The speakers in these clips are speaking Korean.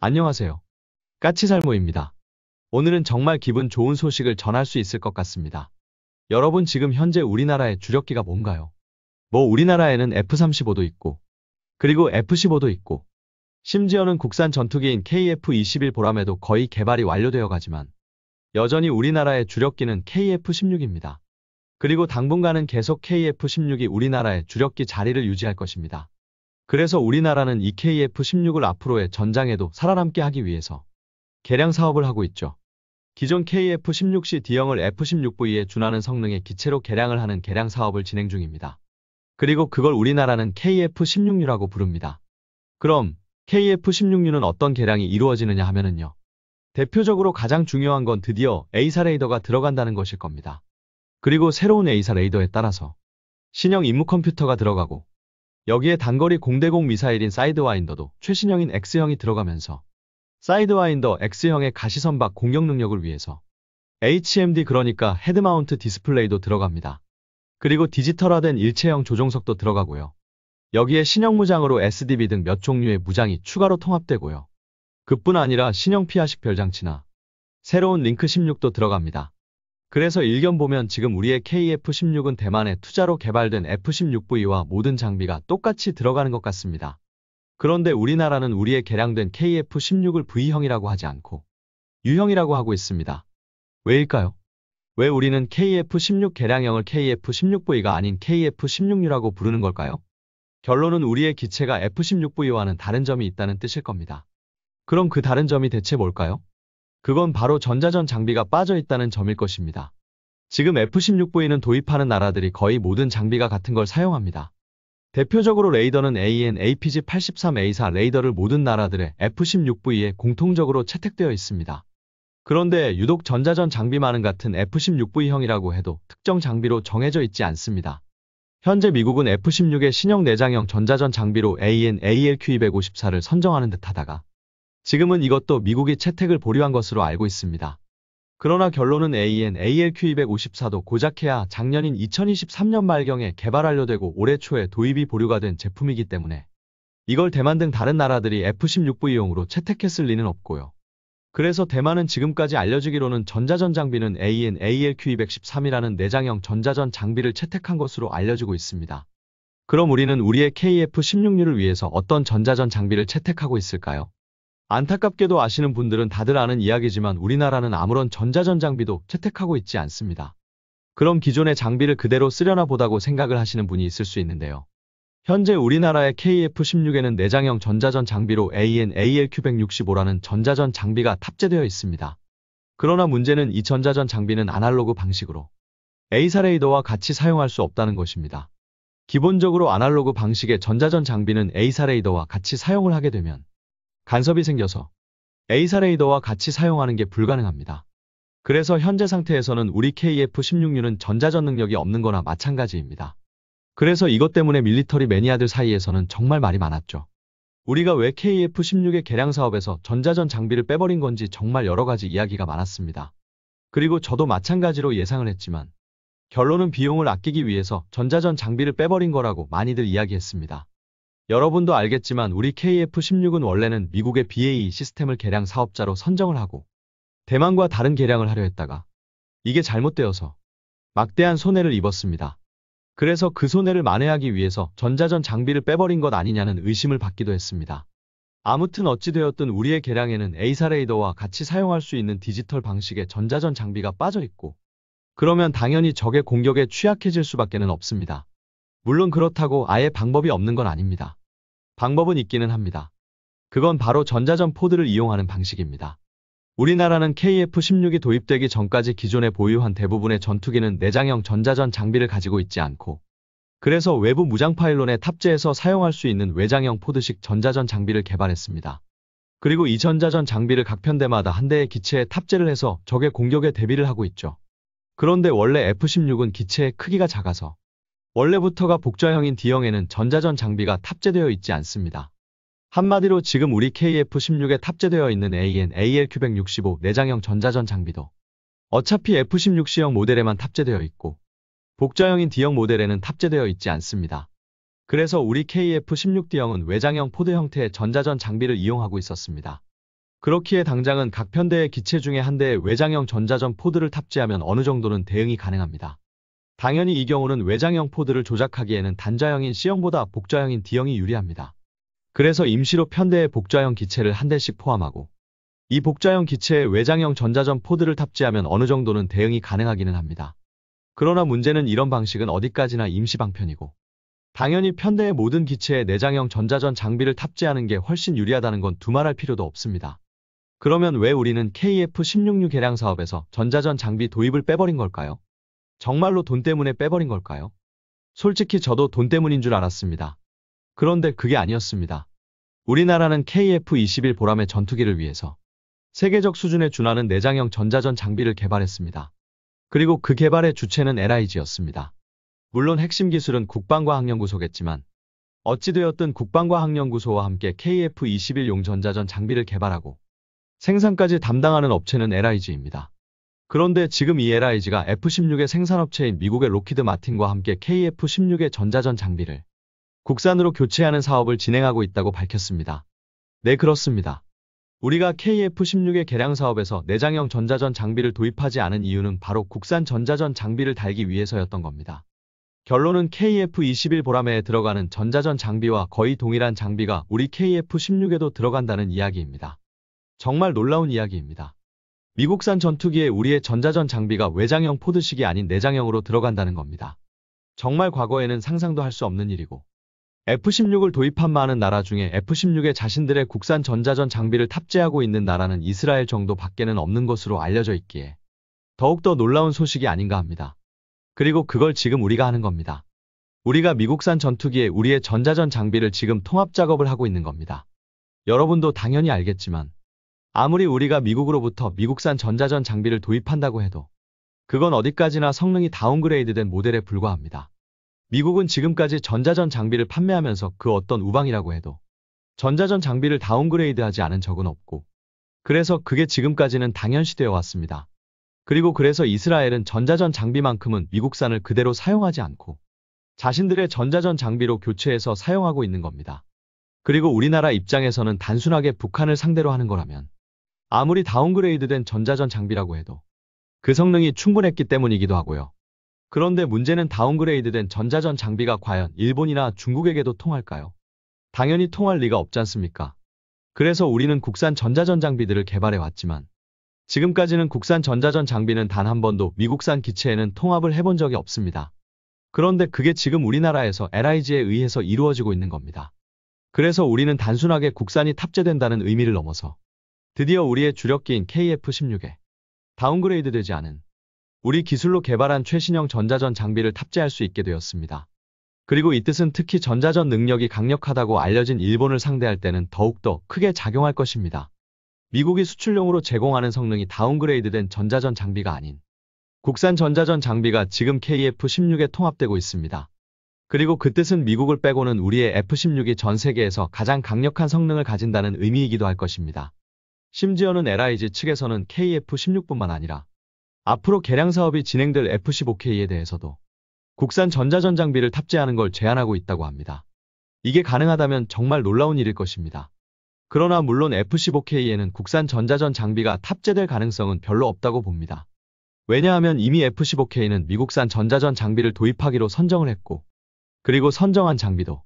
안녕하세요. 까치살모입니다. 오늘은 정말 기분 좋은 소식을 전할 수 있을 것 같습니다. 여러분 지금 현재 우리나라의 주력기가 뭔가요? 우리나라에는 F-35도 있고, 그리고 F-15도 있고, 심지어는 국산 전투기인 KF-21 보람에도 거의 개발이 완료되어 가지만, 여전히 우리나라의 주력기는 KF-16입니다. 그리고 당분간은 계속 KF-16이 우리나라의 주력기 자리를 유지할 것입니다. 그래서 우리나라는 이 KF-16을 앞으로의 전장에도 살아남게 하기 위해서 개량 사업을 하고 있죠. 기존 KF-16C D형을 F-16V에 준하는 성능의 기체로 개량을 하는 개량 사업을 진행 중입니다. 그리고 그걸 우리나라는 KF-16U라고 부릅니다. 그럼 KF-16U는 어떤 개량이 이루어지느냐 하면은요. 대표적으로 가장 중요한 건 드디어 A사 레이더가 들어간다는 것일 겁니다. 그리고 새로운 A사 레이더에 따라서 신형 임무 컴퓨터가 들어가고 여기에 단거리 공대공 미사일인 사이드와인더도 최신형인 X형이 들어가면서 사이드와인더 X형의 가시선박 공격 능력을 위해서 HMD 그러니까 헤드마운트 디스플레이도 들어갑니다. 그리고 디지털화된 일체형 조종석도 들어가고요. 여기에 신형 무장으로 SDB 등 몇 종류의 무장이 추가로 통합되고요. 그뿐 아니라 신형 피하식 별장치나 새로운 링크 16도 들어갑니다. 그래서 일견 보면 지금 우리의 KF-16은 대만의 투자로 개발된 F-16V와 모든 장비가 똑같이 들어가는 것 같습니다. 그런데 우리나라는 우리의 개량된 KF-16을 V형이라고 하지 않고 U형이라고 하고 있습니다. 왜일까요? 왜 우리는 KF-16 개량형을 KF-16V가 아닌 KF-16U라고 부르는 걸까요? 결론은 우리의 기체가 F-16V와는 다른 점이 있다는 뜻일 겁니다. 그럼 그 다른 점이 대체 뭘까요? 그건 바로 전자전 장비가 빠져 있다는 점일 것입니다. 지금 F-16V는 도입하는 나라들이 거의 모든 장비가 같은 걸 사용합니다. 대표적으로 레이더는 AN/APG-83A4 레이더를 모든 나라들의 F-16V에 공통적으로 채택되어 있습니다. 그런데 유독 전자전 장비만은 같은 F-16V형이라고 해도 특정 장비로 정해져 있지 않습니다. 현재 미국은 F-16의 신형 내장형 전자전 장비로 AN/ALQ254를 선정하는 듯 하다가 지금은 이것도 미국이 채택을 보류한 것으로 알고 있습니다. 그러나 결론은 AN/ALQ254도 고작해야 작년인 2023년 말경에 개발 완료되고 올해 초에 도입이 보류가 된 제품이기 때문에 이걸 대만 등 다른 나라들이 F-16V용으로 채택했을 리는 없고요. 그래서 대만은 지금까지 알려지기로는 전자전 장비는 AN/ALQ213이라는 내장형 전자전 장비를 채택한 것으로 알려지고 있습니다. 그럼 우리는 우리의 KF-16U를 위해서 어떤 전자전 장비를 채택하고 있을까요? 안타깝게도 아시는 분들은 다들 아는 이야기지만 우리나라는 아무런 전자전 장비도 채택하고 있지 않습니다. 그럼 기존의 장비를 그대로 쓰려나 보다고 생각을 하시는 분이 있을 수 있는데요. 현재 우리나라의 KF-16에는 내장형 전자전 장비로 AN/ALQ165라는 전자전 장비가 탑재되어 있습니다. 그러나 문제는 이 전자전 장비는 아날로그 방식으로 A사 레이더와 같이 사용할 수 없다는 것입니다. 기본적으로 아날로그 방식의 전자전 장비는 A사 레이더와 같이 사용을 하게 되면 간섭이 생겨서 A사 레이더와 같이 사용하는 게 불가능합니다. 그래서 현재 상태에서는 우리 KF-16U는 전자전 능력이 없는 거나 마찬가지입니다. 그래서 이것 때문에 밀리터리 매니아들 사이에서는 정말 말이 많았죠. 우리가 왜 KF-16의 개량 사업에서 전자전 장비를 빼버린 건지 정말 여러 가지 이야기가 많았습니다. 그리고 저도 마찬가지로 예상을 했지만 결론은 비용을 아끼기 위해서 전자전 장비를 빼버린 거라고 많이들 이야기했습니다. 여러분도 알겠지만 우리 KF-16은 원래는 미국의 BAE 시스템을 개량 사업자로 선정을 하고 대만과 다른 개량을 하려 했다가 이게 잘못되어서 막대한 손해를 입었습니다. 그래서 그 손해를 만회하기 위해서 전자전 장비를 빼버린 것 아니냐는 의심을 받기도 했습니다. 아무튼 어찌되었든 우리의 개량에는 A사 레이더와 같이 사용할 수 있는 디지털 방식의 전자전 장비가 빠져 있고 그러면 당연히 적의 공격에 취약해질 수밖에는 없습니다. 물론 그렇다고 아예 방법이 없는 건 아닙니다. 방법은 있기는 합니다. 그건 바로 전자전 포드를 이용하는 방식입니다. 우리나라는 KF-16이 도입되기 전까지 기존에 보유한 대부분의 전투기는 내장형 전자전 장비를 가지고 있지 않고 그래서 외부 무장 파일론에 탑재해서 사용할 수 있는 외장형 포드식 전자전 장비를 개발했습니다. 그리고 이 전자전 장비를 각 편대마다 한 대의 기체에 탑재를 해서 적의 공격에 대비를 하고 있죠. 그런데 원래 F-16은 기체의 크기가 작아서 원래부터가 복좌형인 D형에는 전자전 장비가 탑재되어 있지 않습니다. 한마디로 지금 우리 KF-16에 탑재되어 있는 AN/ALQ165 내장형 전자전 장비도 어차피 F-16C형 모델에만 탑재되어 있고 복좌형인 D형 모델에는 탑재되어 있지 않습니다. 그래서 우리 KF-16D형은 외장형 포드 형태의 전자전 장비를 이용하고 있었습니다. 그렇기에 당장은 각 편대의 기체 중에 한 대에 외장형 전자전 포드를 탑재하면 어느 정도는 대응이 가능합니다. 당연히 이 경우는 외장형 포드를 조작하기에는 단자형인 C형보다 복좌형인 D형이 유리합니다. 그래서 임시로 편대에 복좌형 기체를 한 대씩 포함하고 이 복좌형 기체에 외장형 전자전 포드를 탑재하면 어느 정도는 대응이 가능하기는 합니다. 그러나 문제는 이런 방식은 어디까지나 임시 방편이고 당연히 편대의 모든 기체에 내장형 전자전 장비를 탑재하는 게 훨씬 유리하다는 건 두말할 필요도 없습니다. 그러면 왜 우리는 KF-16U 개량 사업에서 전자전 장비 도입을 빼버린 걸까요? 정말로 돈 때문에 빼버린 걸까요? 솔직히 저도 돈 때문인 줄 알았습니다. 그런데 그게 아니었습니다. 우리나라는 KF-21 보람의 전투기를 위해서 세계적 수준에 준하는 내장형 전자전 장비를 개발했습니다. 그리고 그 개발의 주체는 LIG였습니다. 물론 핵심 기술은 국방과학연구소겠지만 어찌되었든 국방과학연구소와 함께 KF-21용 전자전 장비를 개발하고 생산까지 담당하는 업체는 LIG입니다. 그런데 지금 이 LIG가 F-16의 생산업체인 미국의 로키드 마틴과 함께 KF-16의 전자전 장비를 국산으로 교체하는 사업을 진행하고 있다고 밝혔습니다. 네, 그렇습니다. 우리가 KF-16의 개량 사업에서 내장형 전자전 장비를 도입하지 않은 이유는 바로 국산 전자전 장비를 달기 위해서였던 겁니다. 결론은 KF-21 보람회에 들어가는 전자전 장비와 거의 동일한 장비가 우리 KF-16에도 들어간다는 이야기입니다. 정말 놀라운 이야기입니다. 미국산 전투기에 우리의 전자전 장비가 외장형 포드식이 아닌 내장형으로 들어간다는 겁니다. 정말 과거에는 상상도 할 수 없는 일이고 F-16을 도입한 많은 나라 중에 F-16에 자신들의 국산 전자전 장비를 탑재하고 있는 나라는 이스라엘 정도 밖에는 없는 것으로 알려져 있기에 더욱더 놀라운 소식이 아닌가 합니다. 그리고 그걸 지금 우리가 하는 겁니다. 우리가 미국산 전투기에 우리의 전자전 장비를 지금 통합 작업을 하고 있는 겁니다. 여러분도 당연히 알겠지만 아무리 우리가 미국으로부터 미국산 전자전 장비를 도입한다고 해도 그건 어디까지나 성능이 다운그레이드된 모델에 불과합니다. 미국은 지금까지 전자전 장비를 판매하면서 그 어떤 우방이라고 해도 전자전 장비를 다운그레이드하지 않은 적은 없고 그래서 그게 지금까지는 당연시되어 왔습니다. 그리고 그래서 이스라엘은 전자전 장비만큼은 미국산을 그대로 사용하지 않고 자신들의 전자전 장비로 교체해서 사용하고 있는 겁니다. 그리고 우리나라 입장에서는 단순하게 북한을 상대로 하는 거라면 아무리 다운그레이드된 전자전 장비라고 해도 그 성능이 충분했기 때문이기도 하고요. 그런데 문제는 다운그레이드된 전자전 장비가 과연 일본이나 중국에게도 통할까요? 당연히 통할 리가 없지 않습니까? 그래서 우리는 국산 전자전 장비들을 개발해 왔지만 지금까지는 국산 전자전 장비는 단 한 번도 미국산 기체에는 통합을 해본 적이 없습니다. 그런데 그게 지금 우리나라에서 LIG에 의해서 이루어지고 있는 겁니다. 그래서 우리는 단순하게 국산이 탑재된다는 의미를 넘어서 드디어 우리의 주력기인 KF-16에 다운그레이드 되지 않은 우리 기술로 개발한 최신형 전자전 장비를 탑재할 수 있게 되었습니다. 그리고 이 뜻은 특히 전자전 능력이 강력하다고 알려진 일본을 상대할 때는 더욱더 크게 작용할 것입니다. 미국이 수출용으로 제공하는 성능이 다운그레이드된 전자전 장비가 아닌 국산 전자전 장비가 지금 KF-16에 통합되고 있습니다. 그리고 그 뜻은 미국을 빼고는 우리의 F-16이 전 세계에서 가장 강력한 성능을 가진다는 의미이기도 할 것입니다. 심지어는 LIG 측에서는 KF-16뿐만 아니라 앞으로 개량 사업이 진행될 F-15K에 대해서도 국산 전자전 장비를 탑재하는 걸 제안하고 있다고 합니다. 이게 가능하다면 정말 놀라운 일일 것입니다. 그러나 물론 F-15K에는 국산 전자전 장비가 탑재될 가능성은 별로 없다고 봅니다. 왜냐하면 이미 F-15K는 미국산 전자전 장비를 도입하기로 선정을 했고 그리고 선정한 장비도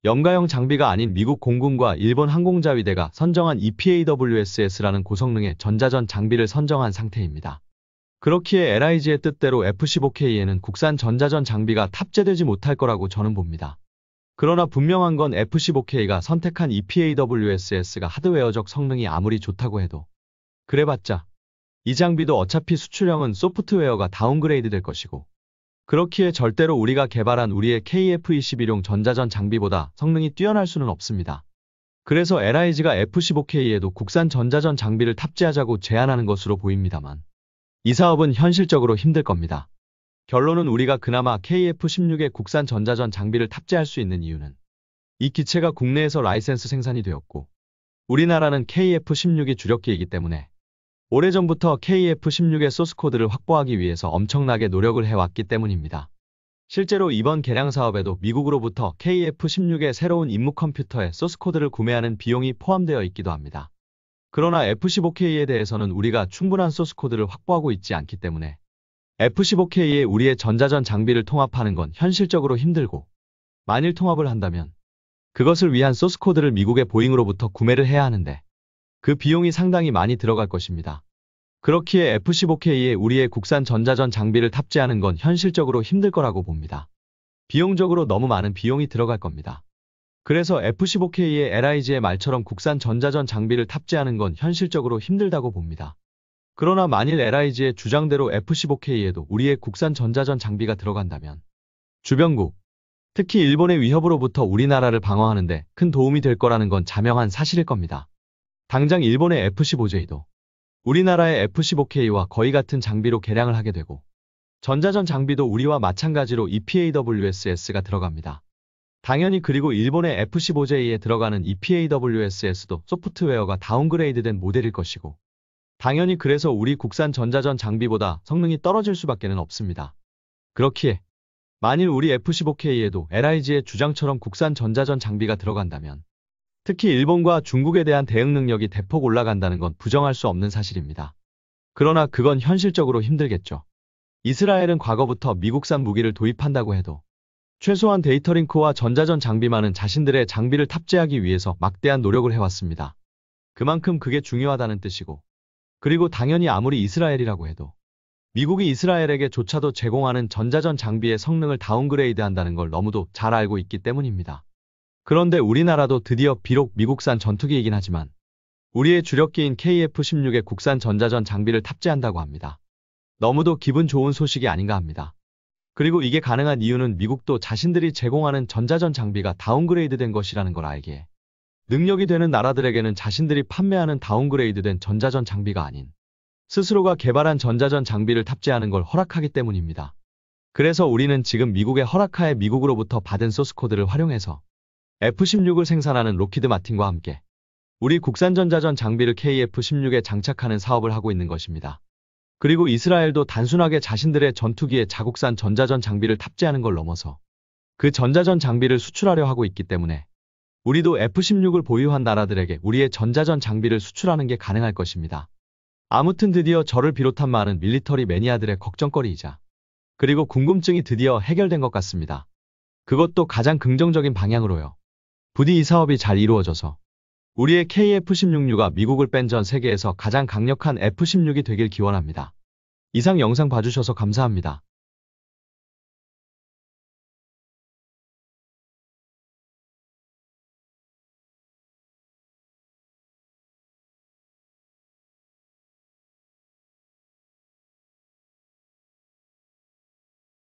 염가형 장비가 아닌 미국 공군과 일본 항공자위대가 선정한 EPAWSS라는 고성능의 전자전 장비를 선정한 상태입니다. 그렇기에 LIG의 뜻대로 F-15K에는 국산 전자전 장비가 탑재되지 못할 거라고 저는 봅니다. 그러나 분명한 건 F-15K가 선택한 EPAWSS가 하드웨어적 성능이 아무리 좋다고 해도 그래봤자 이 장비도 어차피 수출형은 소프트웨어가 다운그레이드 될 것이고 그렇기에 절대로 우리가 개발한 우리의 KF-21용 전자전 장비보다 성능이 뛰어날 수는 없습니다. 그래서 LIG가 F-15K에도 국산 전자전 장비를 탑재하자고 제안하는 것으로 보입니다만 이 사업은 현실적으로 힘들 겁니다. 결론은 우리가 그나마 KF-16에 국산 전자전 장비를 탑재할 수 있는 이유는 이 기체가 국내에서 라이센스 생산이 되었고 우리나라는 KF-16이 주력기이기 때문에 오래전부터 KF-16의 소스코드를 확보하기 위해서 엄청나게 노력을 해왔기 때문입니다. 실제로 이번 개량 사업에도 미국으로부터 KF-16의 새로운 임무 컴퓨터의 소스코드를 구매하는 비용이 포함되어 있기도 합니다. 그러나 F-15K에 대해서는 우리가 충분한 소스코드를 확보하고 있지 않기 때문에 F-15K에 우리의 전자전 장비를 통합하는 건 현실적으로 힘들고, 만일 통합을 한다면 그것을 위한 소스코드를 미국의 보잉으로부터 구매를 해야 하는데 그 비용이 상당히 많이 들어갈 것입니다. 그렇기에 F-15K에 우리의 국산 전자전 장비를 탑재하는 건 현실적으로 힘들 거라고 봅니다. 비용적으로 너무 많은 비용이 들어갈 겁니다. 그래서 F-15K에 LIG의 말처럼 국산 전자전 장비를 탑재하는 건 현실적으로 힘들다고 봅니다. 그러나 만일 LIG의 주장대로 F-15K에도 우리의 국산 전자전 장비가 들어간다면 주변국, 특히 일본의 위협으로부터 우리나라를 방어하는 데 큰 도움이 될 거라는 건 자명한 사실일 겁니다. 당장 일본의 F-15J도 우리나라의 F-15K와 거의 같은 장비로 개량을 하게 되고, 전자전 장비도 우리와 마찬가지로 EPAWSS가 들어갑니다. 당연히 그리고 일본의 F-15J에 들어가는 EPAWSS도 소프트웨어가 다운그레이드된 모델일 것이고, 당연히 그래서 우리 국산 전자전 장비보다 성능이 떨어질 수밖에 없습니다. 그렇기에 만일 우리 F-15K에도 LIG의 주장처럼 국산 전자전 장비가 들어간다면 특히 일본과 중국에 대한 대응 능력이 대폭 올라간다는 건 부정할 수 없는 사실입니다. 그러나 그건 현실적으로 힘들겠죠. 이스라엘은 과거부터 미국산 무기를 도입한다고 해도 최소한 데이터링크와 전자전 장비만은 자신들의 장비를 탑재하기 위해서 막대한 노력을 해왔습니다. 그만큼 그게 중요하다는 뜻이고, 그리고 당연히 아무리 이스라엘이라고 해도 미국이 이스라엘에게조차도 제공하는 전자전 장비의 성능을 다운그레이드한다는 걸 너무도 잘 알고 있기 때문입니다. 그런데 우리나라도 드디어 비록 미국산 전투기이긴 하지만 우리의 주력기인 KF-16에 국산 전자전 장비를 탑재한다고 합니다. 너무도 기분 좋은 소식이 아닌가 합니다. 그리고 이게 가능한 이유는 미국도 자신들이 제공하는 전자전 장비가 다운그레이드된 것이라는 걸 알기에 능력이 되는 나라들에게는 자신들이 판매하는 다운그레이드된 전자전 장비가 아닌 스스로가 개발한 전자전 장비를 탑재하는 걸 허락하기 때문입니다. 그래서 우리는 지금 미국의 허락하에 미국으로부터 받은 소스코드를 활용해서 F-16을 생산하는 로키드 마틴과 함께 우리 국산 전자전 장비를 KF-16에 장착하는 사업을 하고 있는 것입니다. 그리고 이스라엘도 단순하게 자신들의 전투기에 자국산 전자전 장비를 탑재하는 걸 넘어서 그 전자전 장비를 수출하려 하고 있기 때문에 우리도 F-16을 보유한 나라들에게 우리의 전자전 장비를 수출하는 게 가능할 것입니다. 아무튼 드디어 저를 비롯한 많은 밀리터리 매니아들의 걱정거리이자 그리고 궁금증이 드디어 해결된 것 같습니다. 그것도 가장 긍정적인 방향으로요. 부디 이 사업이 잘 이루어져서 우리의 KF-16가 미국을 뺀 전 세계에서 가장 강력한 F-16이 되길 기원합니다. 이상 영상 봐주셔서 감사합니다.